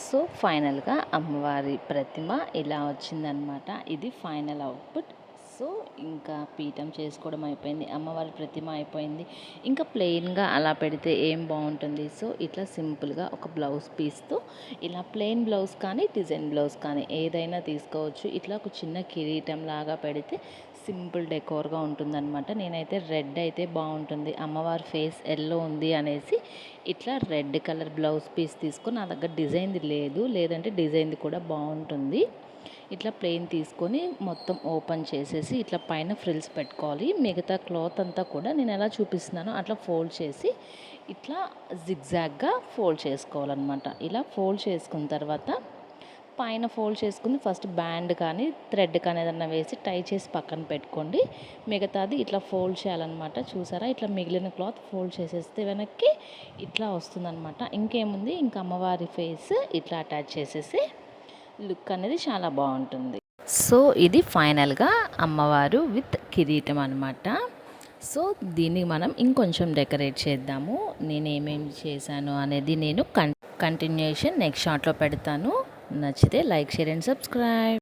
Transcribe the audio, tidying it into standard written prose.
So ఫైనల్గా అమ్మవారి ప్రతిమ ఇలా వచ్చిందనమాట. ఇది ఫైనల్ అవుట్పుట్. సో ఇంకా పీఠం చేసుకోవడం అయిపోయింది, అమ్మవారి ప్రతిమ అయిపోయింది. ఇంకా ప్లెయిన్గా అలా పెడితే ఏం బాగుంటుంది. సో ఇట్లా సింపుల్గా ఒక బ్లౌజ్ పీస్తో ఇలా ప్లెయిన్ బ్లౌజ్ కానీ డిజైన్ బ్లౌజ్ కానీ ఏదైనా తీసుకోవచ్చు. ఇట్లా ఒక చిన్న కిరీటం లాగా పెడితే సింపుల్ డెకోర్గా ఉంటుందన్నమాట. నేనైతే రెడ్ అయితే బాగుంటుంది, అమ్మవారి ఫేస్ ఎల్లో ఉంది అనేసి ఇట్లా రెడ్ కలర్ బ్లౌజ్ పీస్ తీసుకొని, నా దగ్గర డిజైన్ది లేదు, లేదంటే డిజైన్ది కూడా బాగుంటుంది. ఇట్లా ప్లెయిన్ తీసుకొని మొత్తం ఓపెన్ చేసేసి ఇట్లా పైన ఫ్రిల్స్ పెట్టుకోవాలి. మిగతా క్లాత్ అంతా కూడా నేను ఎలా చూపిస్తున్నానో అట్లా ఫోల్డ్ చేసి ఇట్లా జిగ్జాగ్గా ఫోల్డ్ చేసుకోవాలన్నమాట. ఇలా ఫోల్డ్ చేసుకున్న తర్వాత పైన ఫోల్డ్ చేసుకుని ఫస్ట్ బ్యాండ్ కానీ థ్రెడ్ కానీ ఏదన్నా వేసి టై చేసి పక్కన పెట్టుకోండి. మిగతాది ఇట్లా ఫోల్డ్ చేయాలన్నమాట. చూసారా, ఇట్లా మిగిలిన క్లాత్ ఫోల్డ్ చేసేస్తే వెనక్కి ఇట్లా వస్తుందన్నమాట. ఇంకేముంది, ఇంకా అమ్మవారి ఫేస్ ఇట్లా అటాచ్ చేసేసి లుక్ అనేది చాలా బాగుంటుంది. సో ఇది ఫైనల్గా అమ్మవారు విత్ కిరీటం అనమాట. సో దీన్ని మనం ఇంకొంచెం డెకరేట్ చేద్దాము. నేను ఏమేమి చేశాను అనేది నేను కంటిన్యూషన్ నెక్స్ట్ షాట్లో పెడతాను. నచ్చితే లైక్, షేర్ అండ్ సబ్స్క్రైబ్.